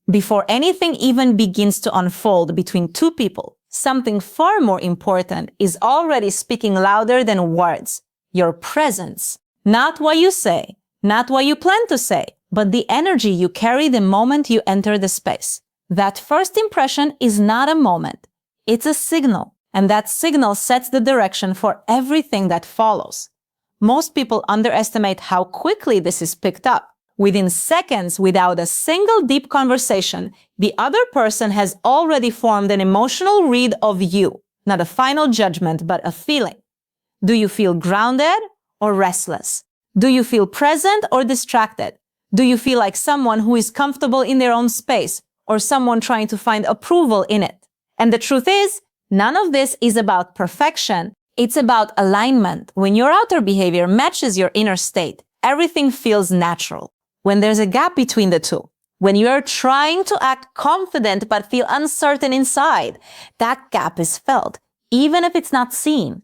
Before anything even begins to unfold between two people, something far more important is already speaking louder than words. Your presence. Not what you say, not what you plan to say, but the energy you carry the moment you enter the space. That first impression is not a moment. It's a signal, and that signal sets the direction for everything that follows. Most people underestimate how quickly this is picked up. Within seconds, without a single deep conversation, the other person has already formed an emotional read of you. Not a final judgment, but a feeling. Do you feel grounded or restless? Do you feel present or distracted? Do you feel like someone who is comfortable in their own space or someone trying to find approval in it? And the truth is, none of this is about perfection. It's about alignment. When your outer behavior matches your inner state, everything feels natural. When there's a gap between the two, when you're trying to act confident but feel uncertain inside, that gap is felt, even if it's not seen.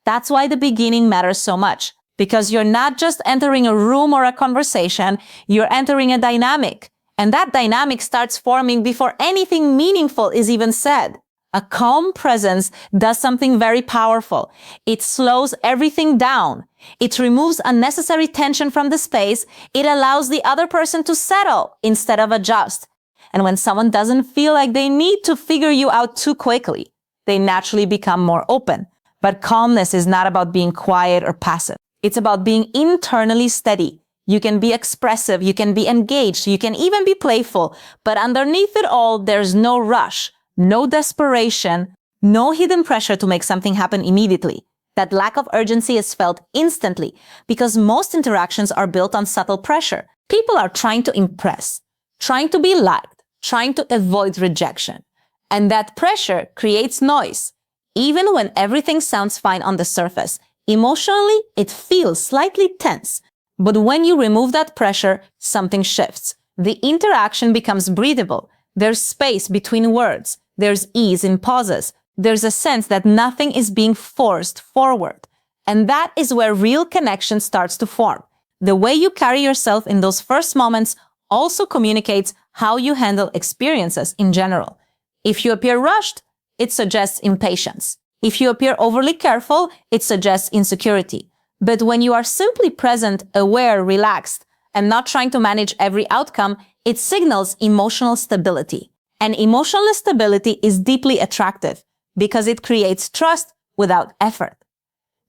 That's why the beginning matters so much, because you're not just entering a room or a conversation, you're entering a dynamic. And that dynamic starts forming before anything meaningful is even said. A calm presence does something very powerful. It slows everything down. It removes unnecessary tension from the space. It allows the other person to settle instead of adjust. And when someone doesn't feel like they need to figure you out too quickly, they naturally become more open. But calmness is not about being quiet or passive. It's about being internally steady. You can be expressive, you can be engaged, you can even be playful, but underneath it all, there's no rush. No desperation, no hidden pressure to make something happen immediately. That lack of urgency is felt instantly because most interactions are built on subtle pressure. People are trying to impress, trying to be liked, trying to avoid rejection. And that pressure creates noise. Even when everything sounds fine on the surface, emotionally, it feels slightly tense. But when you remove that pressure, something shifts. The interaction becomes breathable. There's space between words. There's ease in pauses. There's a sense that nothing is being forced forward. And that is where real connection starts to form. The way you carry yourself in those first moments also communicates how you handle experiences in general. If you appear rushed, it suggests impatience. If you appear overly careful, it suggests insecurity. But when you are simply present, aware, relaxed, and not trying to manage every outcome, it signals emotional stability. And emotional stability is deeply attractive because it creates trust without effort.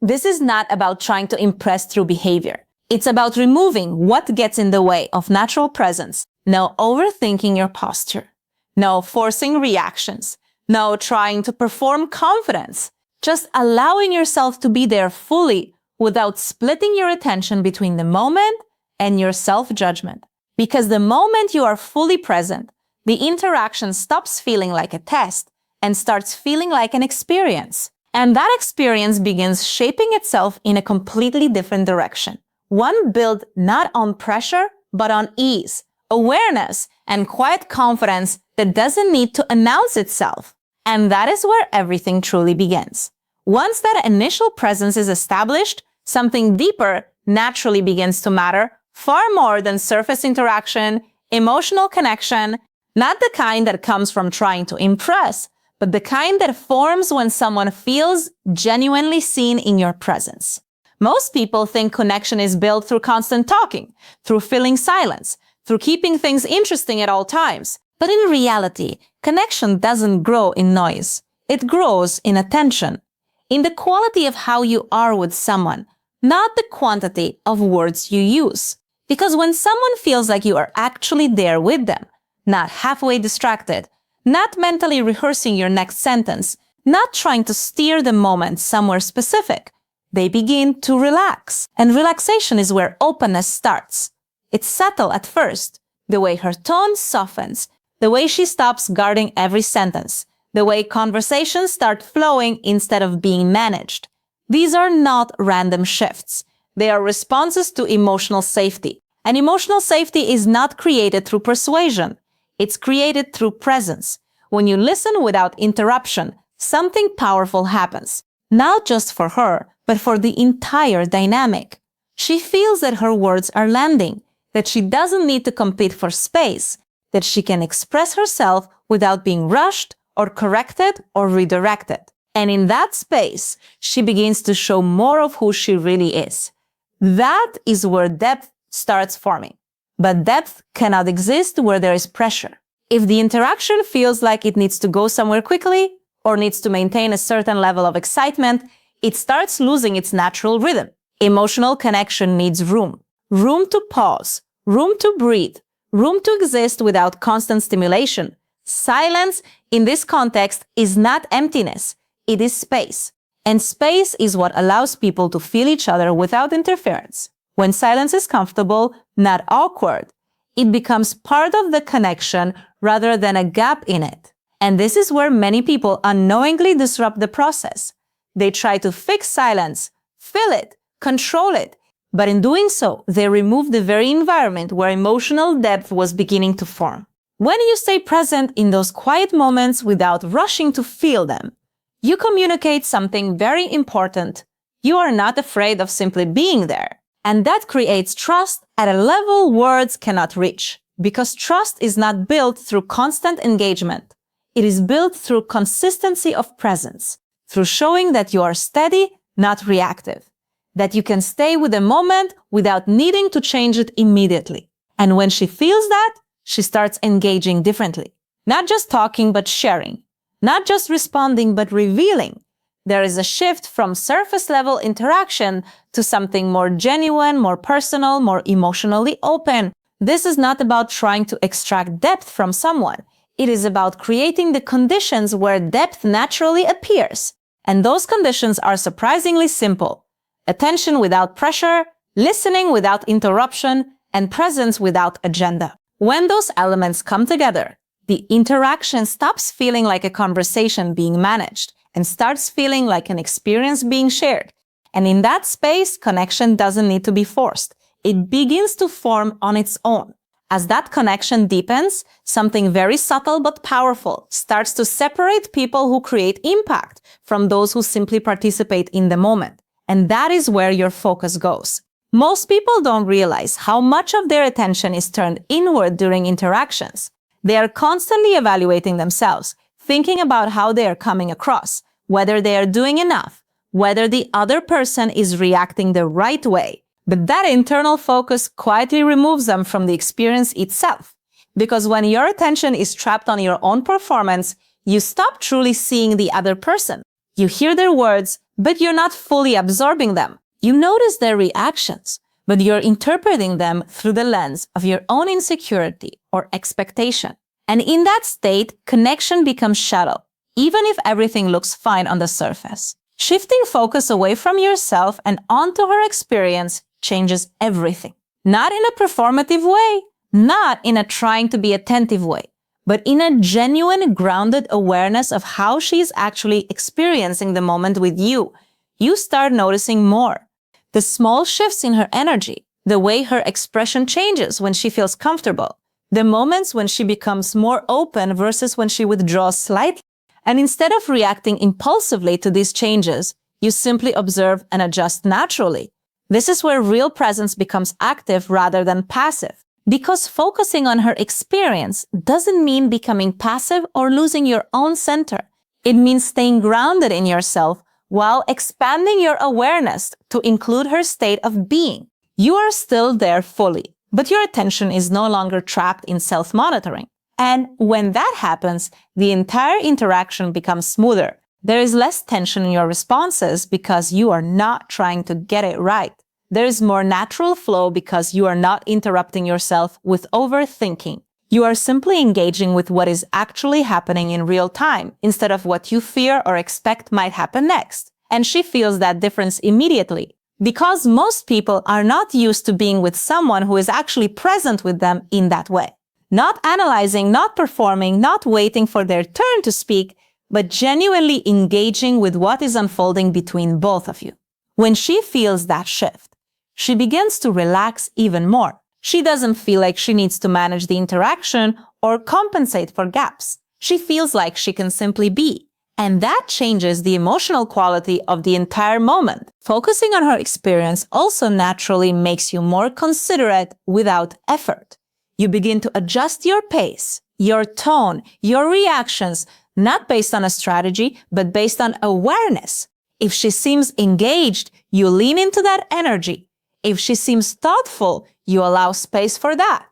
This is not about trying to impress through behavior. It's about removing what gets in the way of natural presence. No overthinking your posture. No forcing reactions. No trying to perform confidence. Just allowing yourself to be there fully without splitting your attention between the moment and your self-judgment. Because the moment you are fully present, the interaction stops feeling like a test and starts feeling like an experience. And that experience begins shaping itself in a completely different direction. One built not on pressure, but on ease, awareness, and quiet confidence that doesn't need to announce itself. And that is where everything truly begins. Once that initial presence is established, something deeper naturally begins to matter, far more than surface interaction, emotional connection, not the kind that comes from trying to impress, but the kind that forms when someone feels genuinely seen in your presence. Most people think connection is built through constant talking, through filling silence, through keeping things interesting at all times. But in reality, connection doesn't grow in noise. It grows in attention, in the quality of how you are with someone, not the quantity of words you use. Because when someone feels like you are actually there with them, not halfway distracted, not mentally rehearsing your next sentence, not trying to steer the moment somewhere specific, they begin to relax. And relaxation is where openness starts. It's subtle at first, the way her tone softens, the way she stops guarding every sentence, the way conversations start flowing instead of being managed. These are not random shifts. They are responses to emotional safety. And emotional safety is not created through persuasion. It's created through presence. When you listen without interruption, something powerful happens. Not just for her, but for the entire dynamic. She feels that her words are landing, that she doesn't need to compete for space, that she can express herself without being rushed or corrected or redirected. And in that space, she begins to show more of who she really is. That is where depth starts forming. But depth cannot exist where there is pressure. If the interaction feels like it needs to go somewhere quickly or needs to maintain a certain level of excitement, it starts losing its natural rhythm. Emotional connection needs room. Room to pause, room to breathe, room to exist without constant stimulation. Silence in this context is not emptiness. It is space. And space is what allows people to feel each other without interference. When silence is comfortable, not awkward, it becomes part of the connection rather than a gap in it. And this is where many people unknowingly disrupt the process. They try to fix silence, fill it, control it, but in doing so, they remove the very environment where emotional depth was beginning to form. When you stay present in those quiet moments without rushing to feel them, you communicate something very important. You are not afraid of simply being there. And that creates trust at a level words cannot reach. Because trust is not built through constant engagement. It is built through consistency of presence, through showing that you are steady, not reactive, that you can stay with a moment without needing to change it immediately. And when she feels that, she starts engaging differently. Not just talking, but sharing. Not just responding, but revealing. There is a shift from surface-level interaction to something more genuine, more personal, more emotionally open. This is not about trying to extract depth from someone. It is about creating the conditions where depth naturally appears. And those conditions are surprisingly simple. Attention without pressure, listening without interruption, and presence without agenda. When those elements come together, the interaction stops feeling like a conversation being managed and starts feeling like an experience being shared. And in that space, connection doesn't need to be forced. It begins to form on its own. As that connection deepens, something very subtle but powerful starts to separate people who create impact from those who simply participate in the moment. And that is where your focus goes. Most people don't realize how much of their attention is turned inward during interactions. They are constantly evaluating themselves, thinking about how they are coming across, whether they are doing enough, whether the other person is reacting the right way. But that internal focus quietly removes them from the experience itself. Because when your attention is trapped on your own performance, you stop truly seeing the other person. You hear their words, but you're not fully absorbing them. You notice their reactions, but you're interpreting them through the lens of your own insecurity or expectation. And in that state, connection becomes shallow, even if everything looks fine on the surface. Shifting focus away from yourself and onto her experience changes everything. Not in a performative way, not in a trying to be attentive way, but in a genuine, grounded awareness of how she's actually experiencing the moment with you. You start noticing more. The small shifts in her energy, the way her expression changes when she feels comfortable, the moments when she becomes more open versus when she withdraws slightly. And instead of reacting impulsively to these changes, you simply observe and adjust naturally. This is where real presence becomes active rather than passive. Because focusing on her experience doesn't mean becoming passive or losing your own center. It means staying grounded in yourself while expanding your awareness to include her state of being. You are still there fully, but your attention is no longer trapped in self-monitoring. And when that happens, the entire interaction becomes smoother. There is less tension in your responses because you are not trying to get it right. There is more natural flow because you are not interrupting yourself with overthinking. You are simply engaging with what is actually happening in real time instead of what you fear or expect might happen next. And she feels that difference immediately. Because most people are not used to being with someone who is actually present with them in that way. Not analyzing, not performing, not waiting for their turn to speak, but genuinely engaging with what is unfolding between both of you. When she feels that shift, she begins to relax even more. She doesn't feel like she needs to manage the interaction or compensate for gaps. She feels like she can simply be. And that changes the emotional quality of the entire moment. Focusing on her experience also naturally makes you more considerate without effort. You begin to adjust your pace, your tone, your reactions, not based on a strategy, but based on awareness. If she seems engaged, you lean into that energy. If she seems thoughtful, you allow space for that.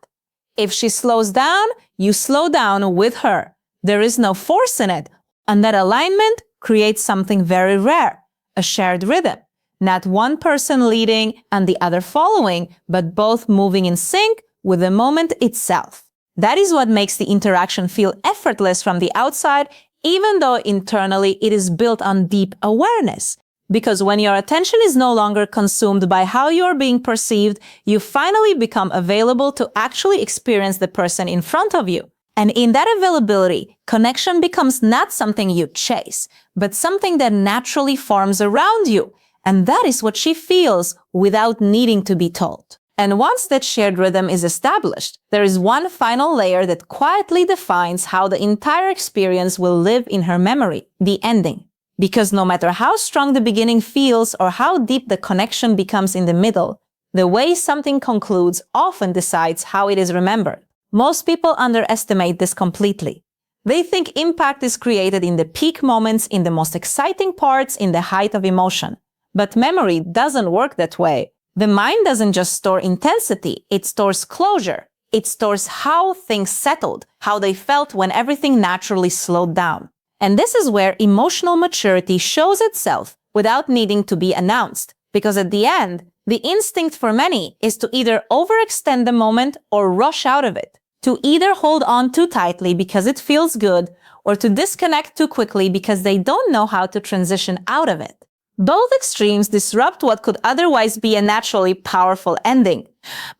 If she slows down, you slow down with her. There is no force in it. And that alignment creates something very rare, a shared rhythm. Not one person leading and the other following, but both moving in sync with the moment itself. That is what makes the interaction feel effortless from the outside, even though internally it is built on deep awareness. Because when your attention is no longer consumed by how you are being perceived, you finally become available to actually experience the person in front of you. And in that availability, connection becomes not something you chase, but something that naturally forms around you. And that is what she feels without needing to be told. And once that shared rhythm is established, there is one final layer that quietly defines how the entire experience will live in her memory, the ending. Because no matter how strong the beginning feels or how deep the connection becomes in the middle, the way something concludes often decides how it is remembered. Most people underestimate this completely. They think impact is created in the peak moments, in the most exciting parts, in the height of emotion. But memory doesn't work that way. The mind doesn't just store intensity, it stores closure. It stores how things settled, how they felt when everything naturally slowed down. And this is where emotional maturity shows itself without needing to be announced. Because at the end, the instinct for many is to either overextend the moment or rush out of it. To either hold on too tightly because it feels good, or to disconnect too quickly because they don't know how to transition out of it. Both extremes disrupt what could otherwise be a naturally powerful ending.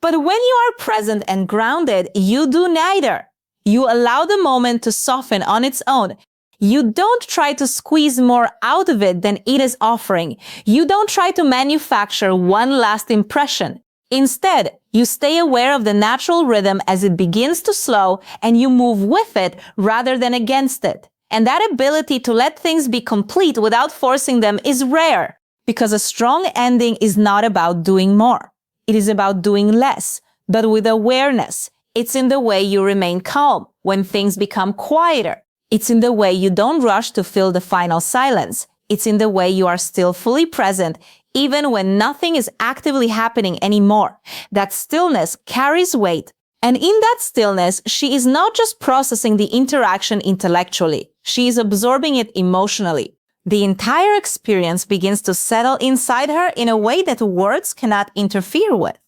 But when you are present and grounded, you do neither. You allow the moment to soften on its own. You don't try to squeeze more out of it than it is offering. You don't try to manufacture one last impression. Instead, you stay aware of the natural rhythm as it begins to slow, and you move with it rather than against it. And that ability to let things be complete without forcing them is rare, because a strong ending is not about doing more. It is about doing less, but with awareness. It's in the way you remain calm when things become quieter. It's in the way you don't rush to fill the final silence. It's in the way you are still fully present, even when nothing is actively happening anymore. That stillness carries weight. And in that stillness, she is not just processing the interaction intellectually. She is absorbing it emotionally. The entire experience begins to settle inside her in a way that words cannot interfere with.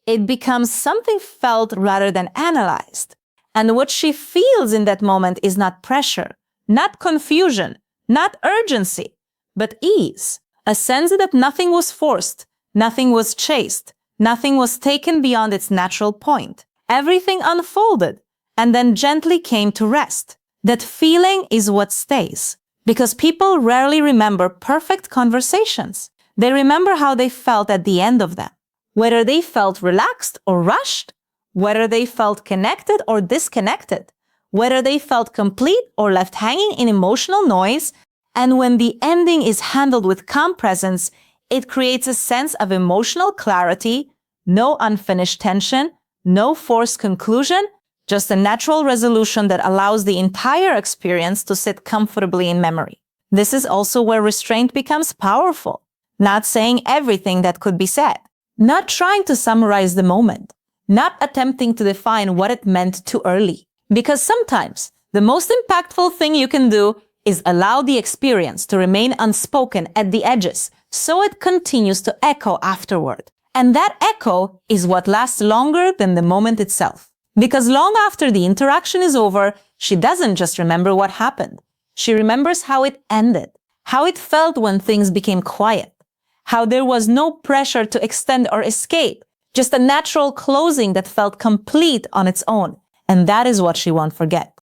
It becomes something felt rather than analyzed. And what she feels in that moment is not pressure, not confusion, not urgency, but ease. A sense that nothing was forced, nothing was chased, nothing was taken beyond its natural point. Everything unfolded and then gently came to rest. That feeling is what stays, because people rarely remember perfect conversations. They remember how they felt at the end of them, whether they felt relaxed or rushed, whether they felt connected or disconnected, whether they felt complete or left hanging in emotional noise. And when the ending is handled with calm presence, it creates a sense of emotional clarity, no unfinished tension, no forced conclusion, just a natural resolution that allows the entire experience to sit comfortably in memory. This is also where restraint becomes powerful. Not saying everything that could be said, not trying to summarize the moment, not attempting to define what it meant too early. Because sometimes the most impactful thing you can do is allow the experience to remain unspoken at the edges, so it continues to echo afterward. And that echo is what lasts longer than the moment itself. Because long after the interaction is over, she doesn't just remember what happened. She remembers how it ended, how it felt when things became quiet, how there was no pressure to extend or escape, just a natural closing that felt complete on its own. And that is what she won't forget.